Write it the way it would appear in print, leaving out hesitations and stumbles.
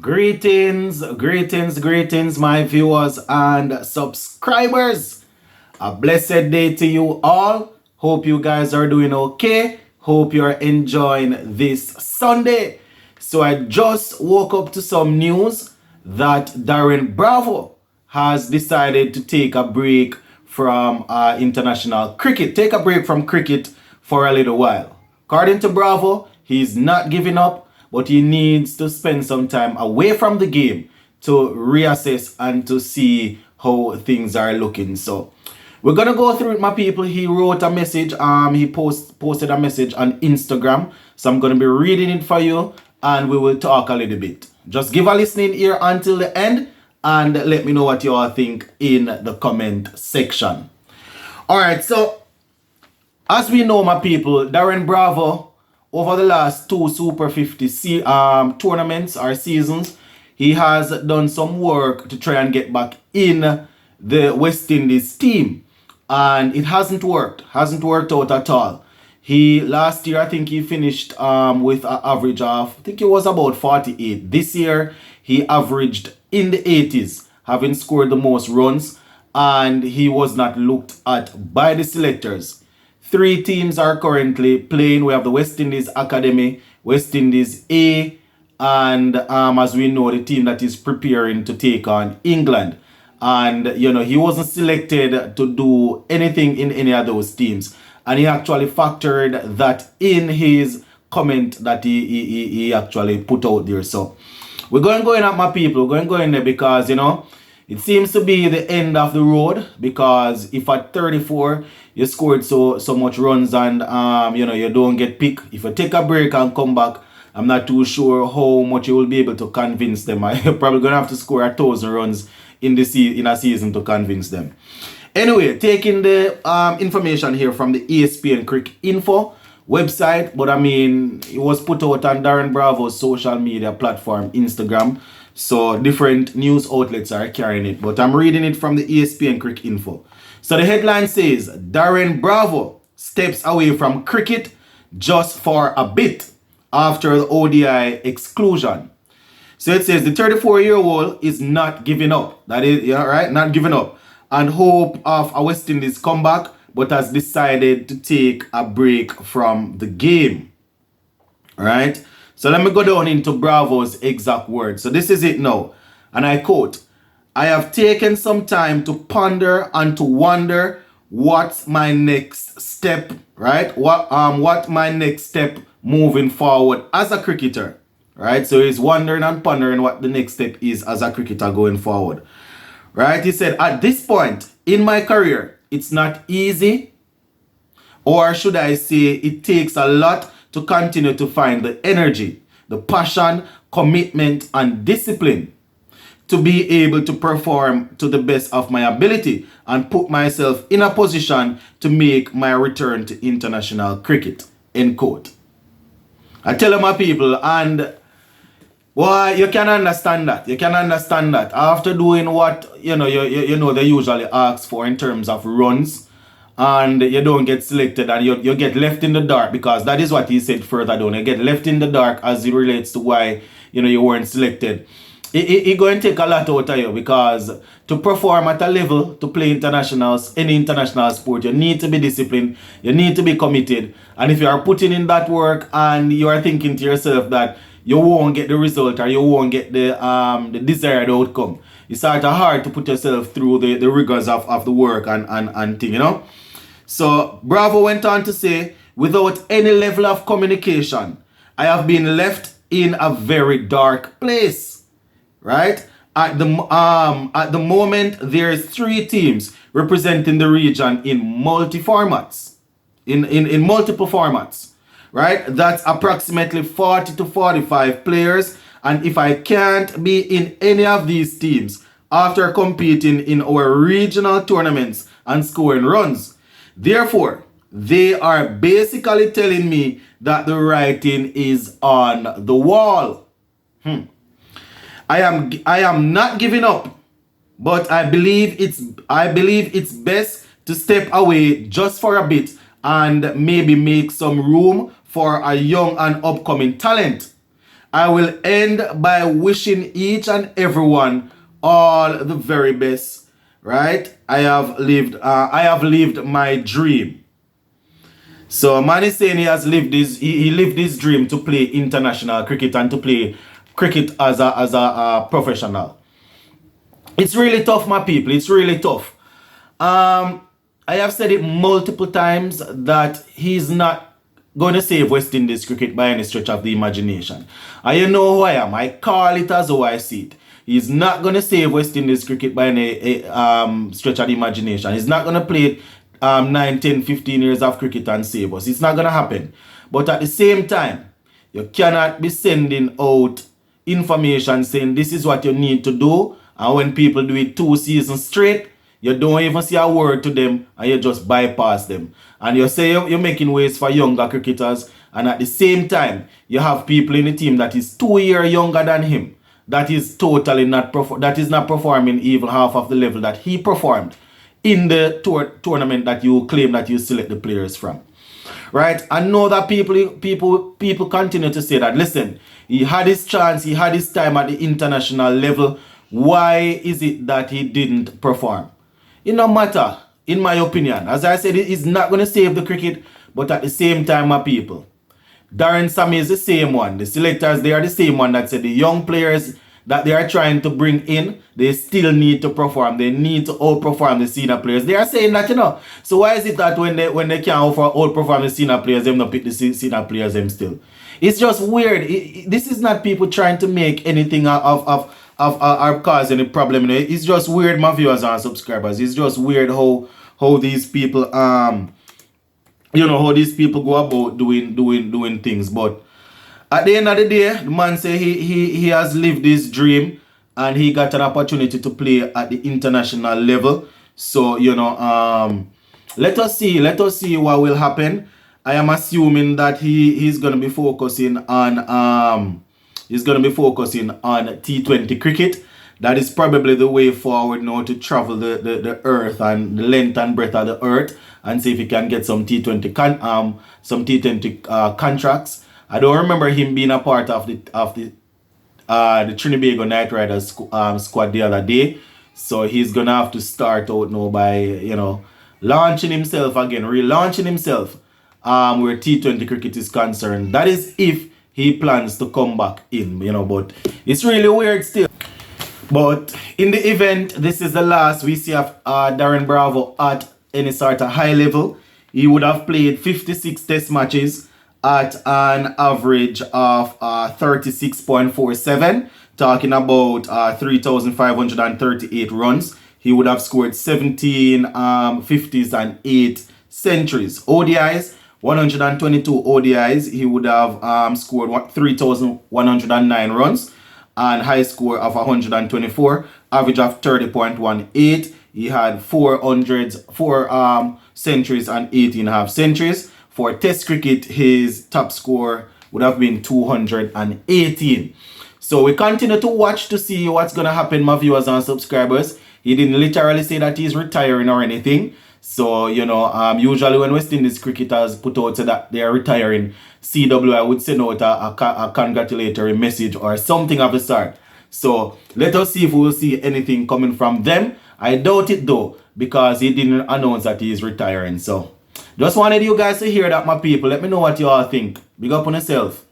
Greetings, my viewers and subscribers. A blessed day to you all. Hope you guys are doing okay. Hope you're enjoying this Sunday. So I just woke up to some news that Darren Bravo has decided to take a break from international cricket. Take a break from cricket for a little while. According to Bravo, he's not giving up, but he needs to spend some time away from the game to reassess and to see how things are looking. So we're gonna go through it, my people. He wrote a message. He posted a message on Instagram. So I'm gonna be reading it for you, and we will talk a little bit. Just give a listening ear until the end, and let me know what you all think in the comment section. All right. So as we know, my people, Darren Bravo, over the last two Super 50 tournaments or seasons, he has done some work to try and get back in the West Indies team. And it hasn't worked out at all. Last year, I think he finished with an average of, I think it was about 48. This year, he averaged in the 80s, having scored the most runs, and he was not looked at by the selectors. 3 teams are currently playing. We have the West Indies Academy, West Indies A, and as we know, the team that is preparing to take on England. And, he wasn't selected to do anything in any of those teams. And he actually factored that in his comment that he actually put out there. So we're going to go in at my people. We're going to go in there because, it seems to be the end of the road, because if at 34 you scored so much runs and you don't get picked, if you take a break and come back, I'm not too sure how much you will be able to convince them. You're probably gonna have to score 1,000 runs in a season to convince them. Anyway, taking the information here from the ESPN Cricket Info website, but it was put out on Darren Bravo's social media platform, Instagram. So different news outlets are carrying it, but I'm reading it from the ESPN Cricket Info. So the headline says, Darren Bravo steps away from cricket just for a bit after the ODI exclusion. So it says the 34-year-old is not giving up. That is, right, not giving up, and hope of a West Indies comeback, but has decided to take a break from the game. All right. So let me go down into Bravo's exact words. So this is it now. And I quote, I have taken some time to ponder and to wonder what's my next step, right? What my next step moving forward as a cricketer, right? So he's wondering and pondering what the next step is as a cricketer going forward, right? He said, at this point in my career, it's not easy, or should I say it takes a lot to continue to find the energy, the passion, commitment, and discipline to be able to perform to the best of my ability and put myself in a position to make my return to international cricket, end quote. I tell my people, and well, you can understand that. You can understand that after doing what they usually ask for in terms of runs, and you don't get selected, and you get left in the dark, because that is what he said further down. You get left in the dark as it relates to why you weren't selected. It going to take a lot out of you, because to perform at a level, to play any international sport, you need to be disciplined, you need to be committed. And if you are putting in that work and you are thinking to yourself that you won't get the result, or you won't get the desired outcome, it's sort of hard to put yourself through the rigors of the work and thing, So Bravo went on to say, without any level of communication, I have been left in a very dark place, right? At the moment, there's 3 teams representing the region in multiple formats, right? That's approximately 40 to 45 players. And if I can't be in any of these teams after competing in our regional tournaments and scoring runs, therefore, they are basically telling me that the writing is on the wall. I am not giving up, but I believe it's best to step away just for a bit and maybe make some room for a young and upcoming talent. I will end by wishing each and everyone all the very best. Right? I have lived my dream. So man is saying he lived his dream to play international cricket and to play cricket as a professional. It's really tough, my people. It's really tough. I have said it multiple times that he's not going to save West Indies cricket by any stretch of the imagination. And you know who I am. I call it as how I see it. He's not going to save West Indies cricket by any stretch of the imagination. He's not going to play 9, 10, 15 years of cricket and save us. It's not going to happen. But at the same time, you cannot be sending out information saying this is what you need to do. And when people do it 2 seasons straight, you don't even say a word to them and you just bypass them. And you say you're making ways for younger cricketers. And at the same time, you have people in the team that is 2 years younger than him. That is totally not performing even half of the level that he performed in the tournament that you claim that you select the players from. Right? I know that people continue to say that, listen, he had his chance, he had his time at the international level. Why is it that he didn't perform? It no matter, in my opinion. As I said, he's not going to save the cricket, but at the same time, my people, Darren Sammy is the same one. The selectors, they are the same one that said the young players that they are trying to bring in, they still need to perform. They need to outperform the senior players. They are saying that, you know. So why is it that when they can't outperform the senior players, them not pick the senior players them still? It's just weird. This is not people trying to make anything of or cause any problem. You know? It's just weird, my viewers and subscribers. It's just weird how these people how these people go about doing things. But at the end of the day, the man say he has lived his dream and he got an opportunity to play at the international level. So, let us see what will happen. I am assuming that he's gonna be focusing on T20 cricket. That is probably the way forward now to travel the earth and the length and breadth of the earth and see if he can get some T20 contracts. I don't remember him being a part of the Trinidad Knight Riders squad the other day. So he's gonna have to start out now by launching himself again, relaunching himself where T20 cricket is concerned. That is if he plans to come back in, but it's really weird still. But in the event, this is the last we see of Darren Bravo at any sort of high level. He would have played 56 test matches at an average of 36.47, talking about 3,538 runs. He would have scored 17 50s and 8 centuries. ODIs, 122 ODIs. He would have scored 3,109 runs and high score of 124, average of 30.18. He had 4 centuries and 18 half centuries. For Test cricket, his top score would have been 218. So we continue to watch to see what's going to happen, my viewers and subscribers. He didn't literally say that he's retiring or anything. So, usually when West Indies cricketers put out so that they are retiring, CWI would send out a congratulatory message or something of the sort. So, let us see if we will see anything coming from them. I doubt it though, because he didn't announce that he is retiring. So, just wanted you guys to hear that, my people. Let me know what you all think. Big up on yourself.